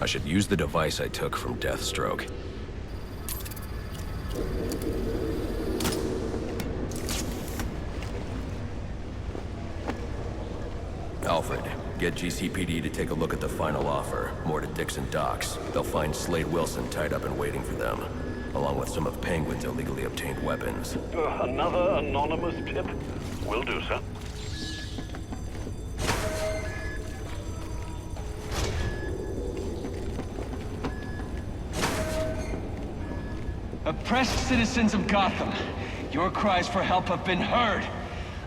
I should use the device I took from Deathstroke. Alfred, get GCPD to take a look at the final offer. More to Dixon Docks. They'll find Slade Wilson tied up and waiting for them, along with some of Penguin's illegally obtained weapons. Another anonymous tip? Will do, sir. Oppressed citizens of Gotham, your cries for help have been heard.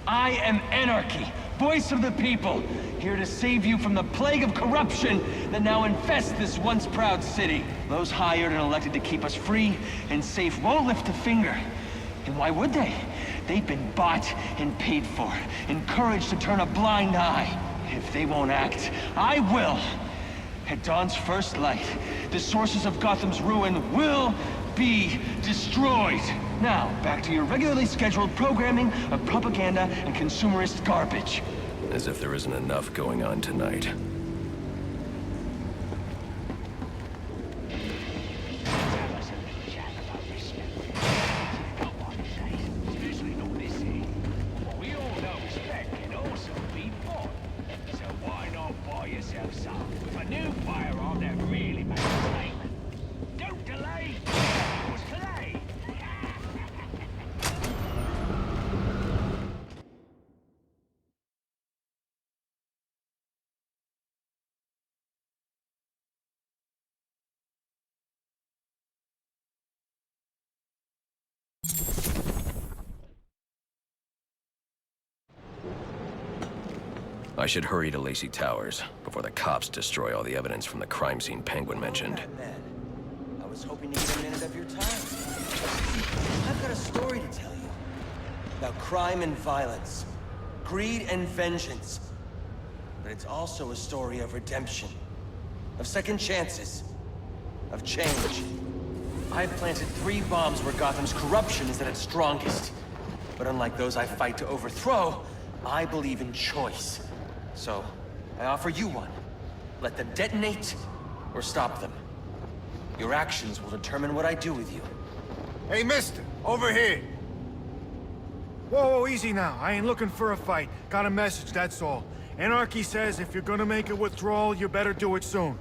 I am Anarchy, voice of the people, here to save you from the plague of corruption that now infests this once proud city. Those hired and elected to keep us free and safe won't lift a finger. And why would they? They've been bought and paid for, encouraged to turn a blind eye. If they won't act, I will. At dawn's first light, the sources of Gotham's ruin will be destroyed. Now, back to your regularly scheduled programming of propaganda and consumerist garbage. As if there isn't enough going on tonight. I should hurry to Lacey Towers before the cops destroy all the evidence from the crime scene Penguin mentioned. I was hoping to get a minute of your time. I've got a story to tell you. About crime and violence. Greed and vengeance. But it's also a story of redemption. Of second chances. Of change. I've planted 3 bombs where Gotham's corruption is at its strongest. But unlike those I fight to overthrow, I believe in choice. So, I offer you one. Let them detonate, or stop them. Your actions will determine what I do with you. Hey, mister! Over here! Whoa, easy now. I ain't looking for a fight. Got a message, that's all. Anarchy says if you're gonna make a withdrawal, you better do it soon.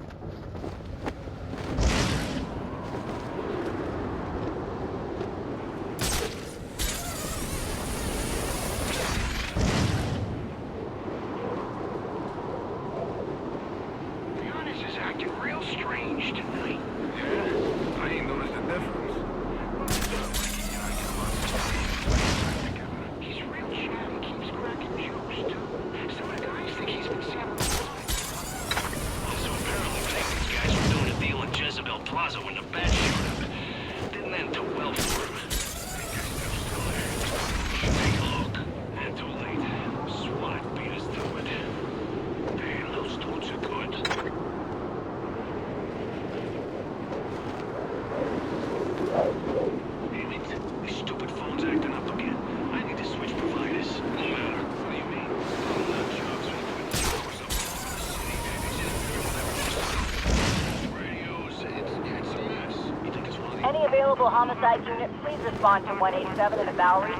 Any available homicide unit, please respond to 187 in the Bowery.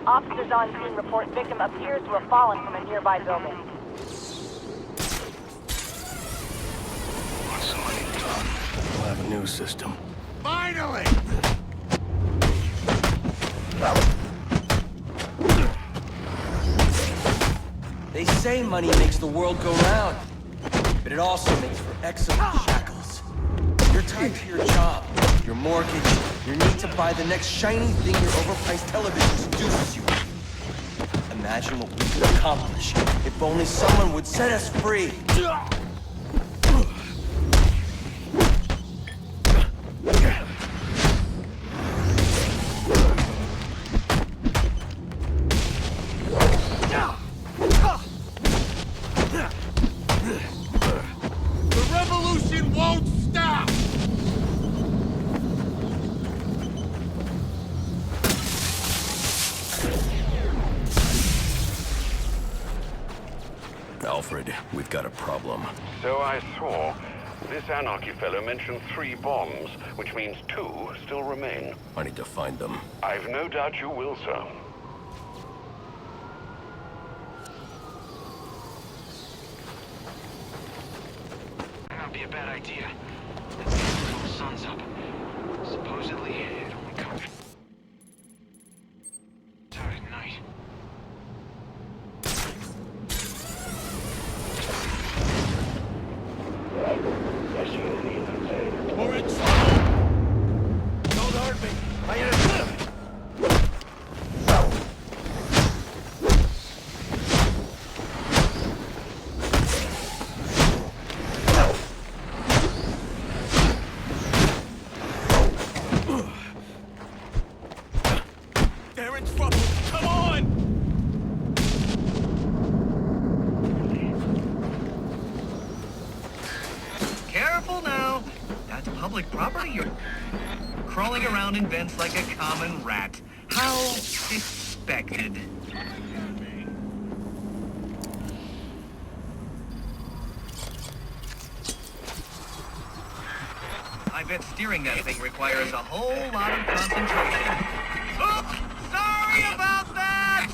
Officers on scene report victim appears to have fallen from a nearby building. We'll have a new system. Finally! They say money makes the world go round, but it also makes for excellent shackles. You're tied to your job, your mortgage, your need to buy the next shiny thing your overpriced television seduces you with. Imagine what we could accomplish if only someone would set us free. Alfred, we've got a problem. So I saw. This Anarchy fellow mentioned 3 bombs, which means 2 still remain. I need to find them. I've no doubt you will, sir. Might not be a bad idea. Let's get until the sun's up. Supposedly, it only comes out at night. We're in trouble! Don't hurt me! I ain't They're in trouble! Come on! Careful now. That's public property. You're crawling around in vents like a common rat. How expected. I bet steering that thing requires a whole lot of concentration. Oops! Sorry about that!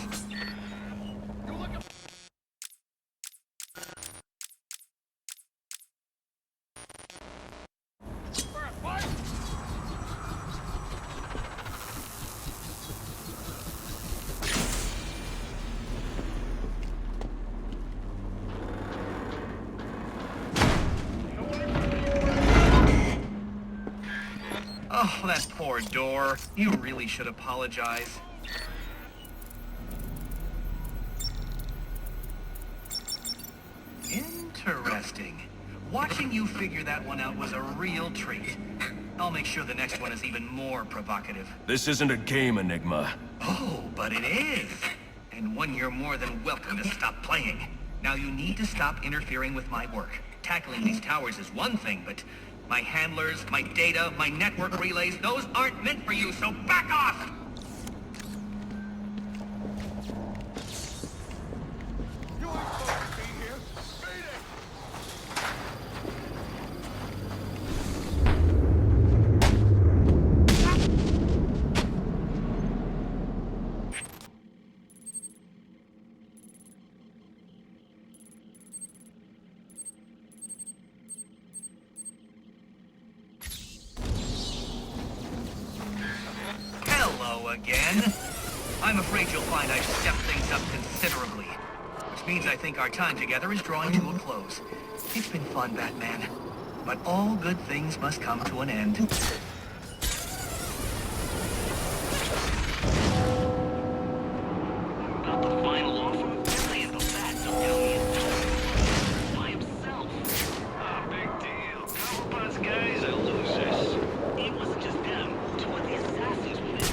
Oh, that poor door. You really should apologize. Interesting. Watching you figure that one out was a real treat. I'll make sure the next one is even more provocative. This isn't a game, Enigma. Oh, but it is. And one you're more than welcome to stop playing. Now you need to stop interfering with my work. Tackling these towers is one thing, but my handlers, my data, my network relays, those aren't meant for you, so back off! You ain't supposed to be here! Beat it! Hello again. I'm afraid you'll find I've stepped things up considerably. Which means I think our time together is drawing to a close. It's been fun, Batman. But all good things must come to an end. About the final offer? I handled that, don't tell me it's by himself. Ah, big deal. Couple of us guys are losers. It wasn't just them. Two of the assassins went in.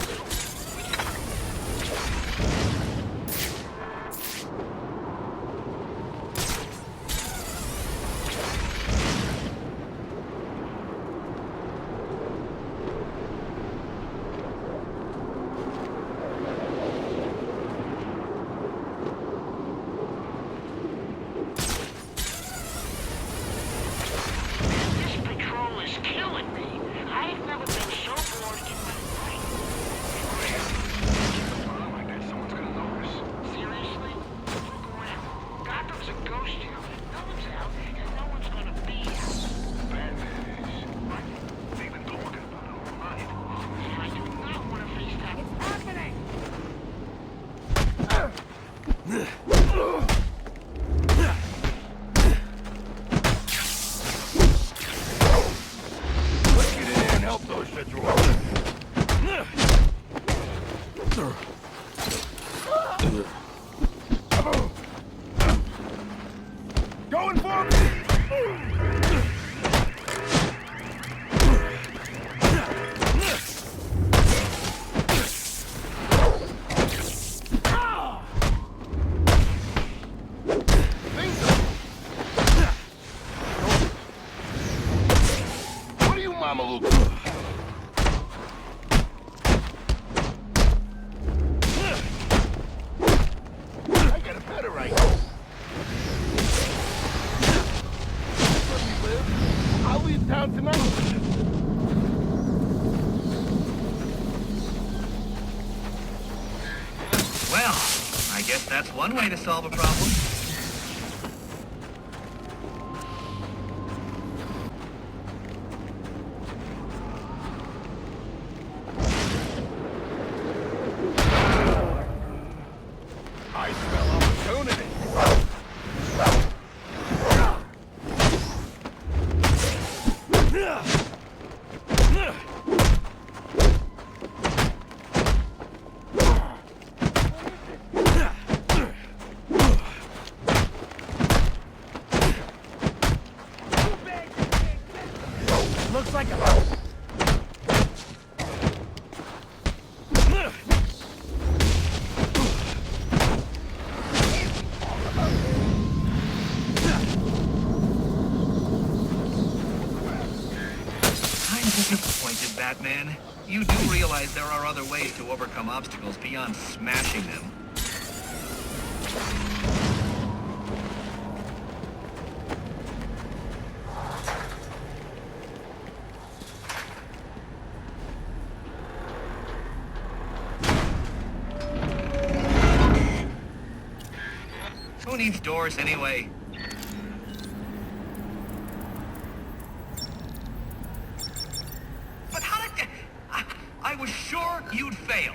This patrol is killing me. I've never been so bored in my life. I bet someone's gonna notice. Seriously? Look around. Gotham's a ghost town. No one's out, and no one's gonna be out. Batman is. Right. They've been talking about it all night. I do not want to face that. It's happening! Let's get in there and help those federals. Going for me! What are you, Mama Luke? Guess that's one way to solve a problem. I smell opportunity. Looks like a... I'm disappointed, Batman. You do realize there are other ways to overcome obstacles beyond smashing them. Who needs doors anyway? But how did... I was sure you'd fail.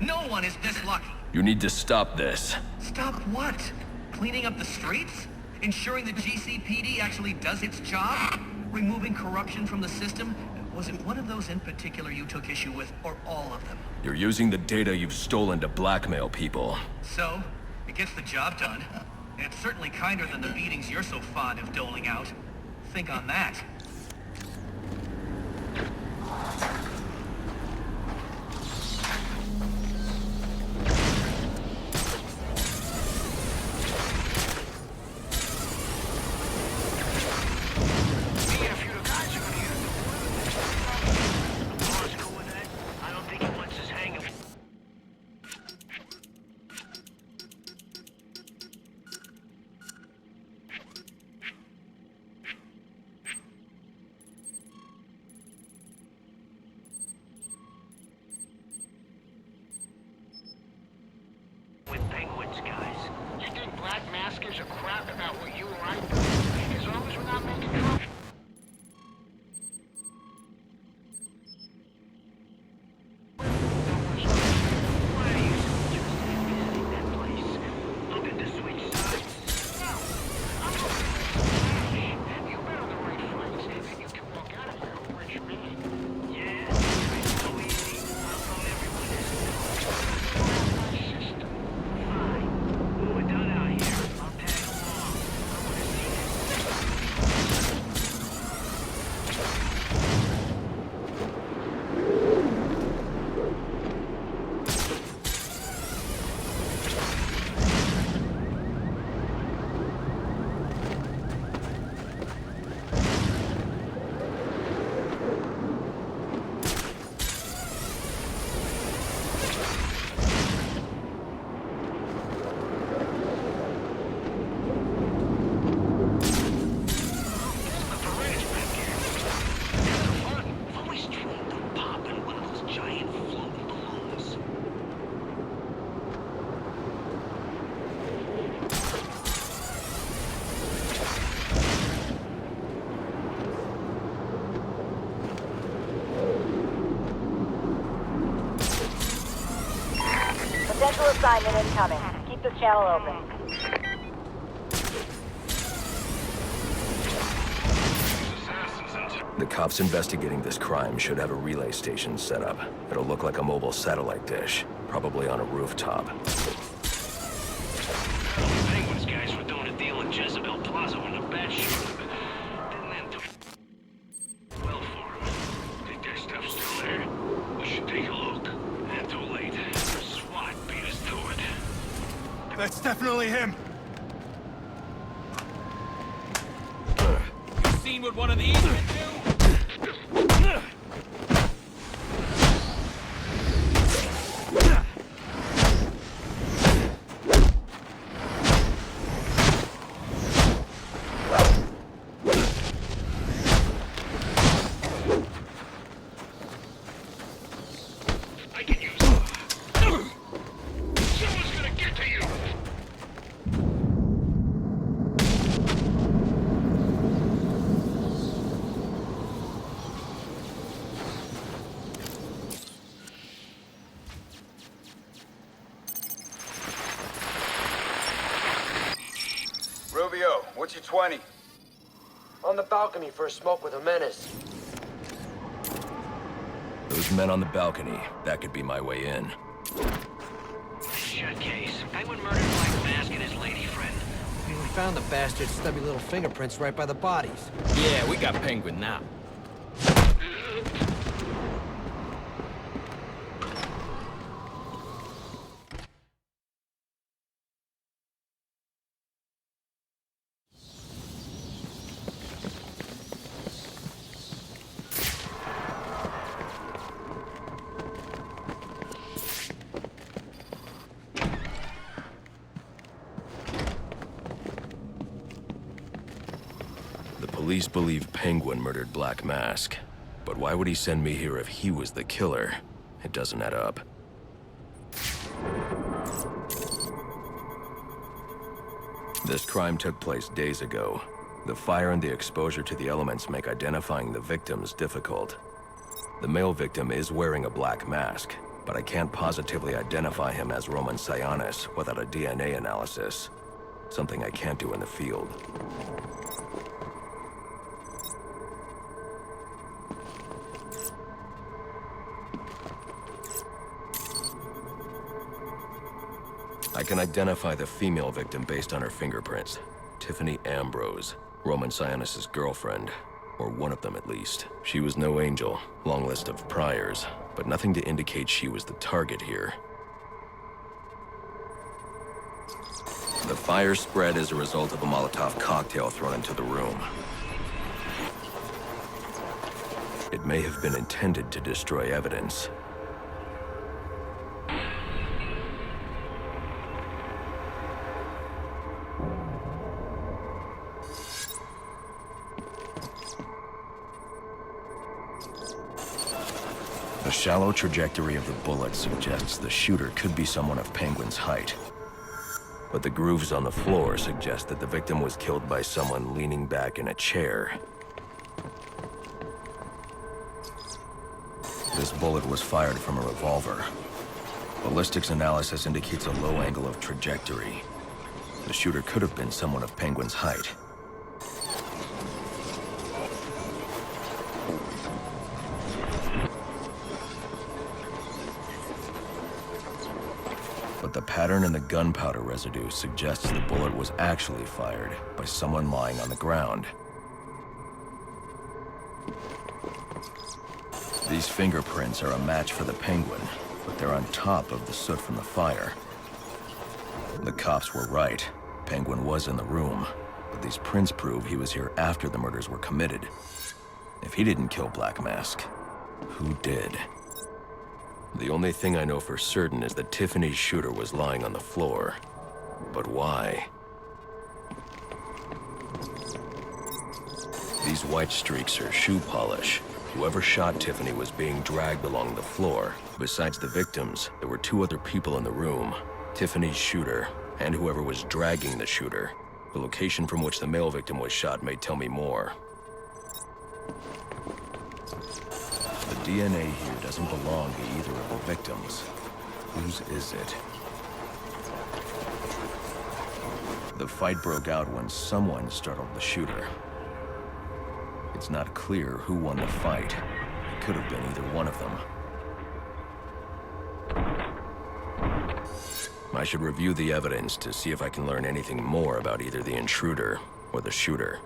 No one is this lucky. You need to stop this. Stop what? Cleaning up the streets? Ensuring the GCPD actually does its job? Removing corruption from the system? Was it one of those in particular you took issue with, or all of them? You're using the data you've stolen to blackmail people. So, it gets the job done. And it's certainly kinder than the beatings you're so fond of doling out. Think on that. Guys, you think Black Mask gives a crap about what you or I do? As long as we're not making trouble. Why are you so interested in visiting that place? Looking to switch sides? No, I'm looking for cash. You've been on the right flights, and you can walk out of here a rich man. Yeah, it's so easy. How come everyone isn't? My system. Fine. When we're done out here, I'll tag along. I want to see this. Potential assignment incoming. Keep this channel open. The cops investigating this crime should have a relay station set up. It'll look like a mobile satellite dish, probably on a rooftop. Penguins guys were doing a deal in Jezebel Plaza when the bat showed up. Didn't end well for them. Think their stuff's still there? We should take a look. And too late. SWAT beat us to it. That's definitely him. You seen what one of these can do? I can use it. Someone's gonna get to you! What's your 20? On the balcony for a smoke with a menace. Those men on the balcony, that could be my way in. Shut case. Penguin murdered Black Mask and his lady friend. We found the bastard's stubby little fingerprints right by the bodies. Yeah, we got Penguin now. Police believe Penguin murdered Black Mask. But why would he send me here if he was the killer? It doesn't add up. This crime took place days ago. The fire and the exposure to the elements make identifying the victims difficult. The male victim is wearing a black mask, but I can't positively identify him as Roman Sionis without a DNA analysis. Something I can't do in the field. I can identify the female victim based on her fingerprints. Tiffany Ambrose, Roman Sionis' girlfriend. Or one of them at least. She was no angel, long list of priors, but nothing to indicate she was the target here. The fire spread as a result of a Molotov cocktail thrown into the room. It may have been intended to destroy evidence. The shallow trajectory of the bullet suggests the shooter could be someone of Penguin's height. But the grooves on the floor suggest that the victim was killed by someone leaning back in a chair. This bullet was fired from a revolver. Ballistics analysis indicates a low angle of trajectory. The shooter could have been someone of Penguin's height. But the pattern in the gunpowder residue suggests the bullet was actually fired by someone lying on the ground. These fingerprints are a match for the Penguin, but they're on top of the soot from the fire. The cops were right. Penguin was in the room, but these prints prove he was here after the murders were committed. If he didn't kill Black Mask, who did? The only thing I know for certain is that Tiffany's shooter was lying on the floor. But why? These white streaks are shoe polish. Whoever shot Tiffany was being dragged along the floor. Besides the victims, there were two other people in the room. Tiffany's shooter, and whoever was dragging the shooter. The location from which the male victim was shot may tell me more. The DNA here doesn't belong to either of the victims. Whose is it? The fight broke out when someone startled the shooter. It's not clear who won the fight. It could have been either one of them. I should review the evidence to see if I can learn anything more about either the intruder or the shooter.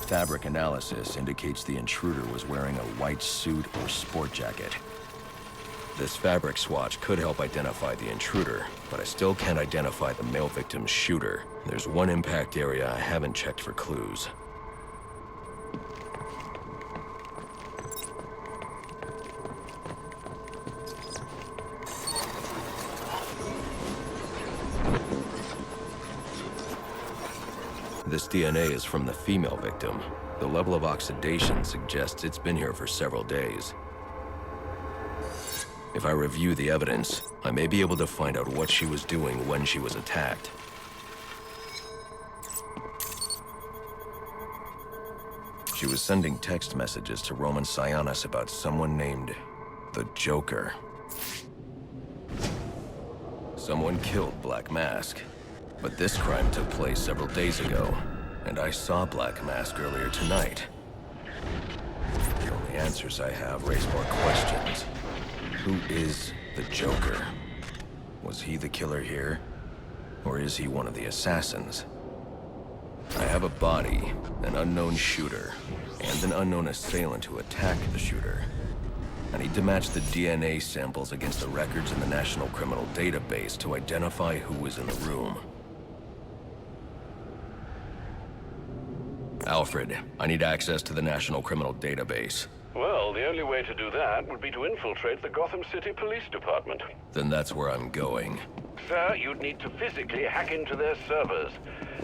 Fabric analysis indicates the intruder was wearing a white suit or sport jacket. This fabric swatch could help identify the intruder, but I still can't identify the male victim's shooter. There's one impact area I haven't checked for clues. This DNA is from the female victim. The level of oxidation suggests it's been here for several days. If I review the evidence, I may be able to find out what she was doing when she was attacked. She was sending text messages to Roman Sionis about someone named the Joker. Someone killed Black Mask, but this crime took place several days ago, and I saw Black Mask earlier tonight. The only answers I have raise more questions. Who is the Joker? Was he the killer here? Or is he one of the assassins? I have a body, an unknown shooter, and an unknown assailant who attacked the shooter. I need to match the DNA samples against the records in the National Criminal Database to identify who was in the room. Alfred, I need access to the National Criminal Database. Well, the only way to do that would be to infiltrate the Gotham City Police Department. Then that's where I'm going. Sir, you'd need to physically hack into their servers.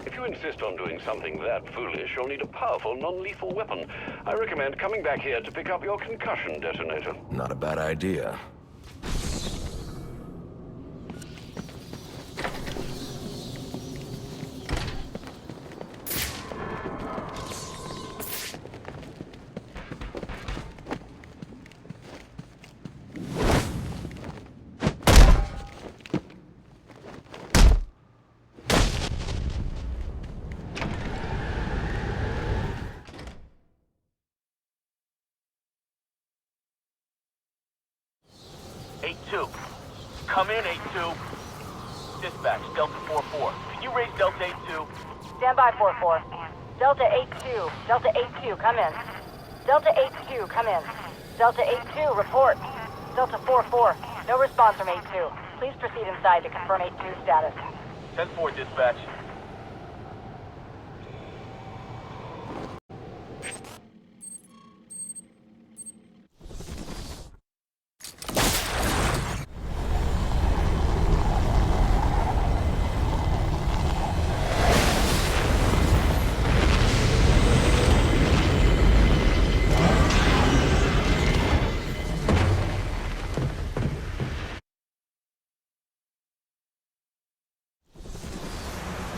If you insist on doing something that foolish, you'll need a powerful, non-lethal weapon. I recommend coming back here to pick up your concussion detonator. Not a bad idea. Come in, 8-2. Dispatch, Delta 4-4. Can you raise Delta 8-2? Stand by, 4-4. Delta 8-2. Delta 8-2, come in. Delta 8-2, come in. Delta 8-2, report. Delta 4-4, no response from 8-2. Please proceed inside to confirm 8-2 status. 10-4, dispatch.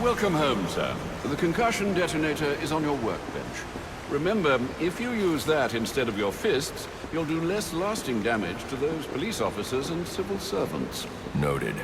Welcome home, sir. The concussion detonator is on your workbench. Remember, if you use that instead of your fists, you'll do less lasting damage to those police officers and civil servants. Noted.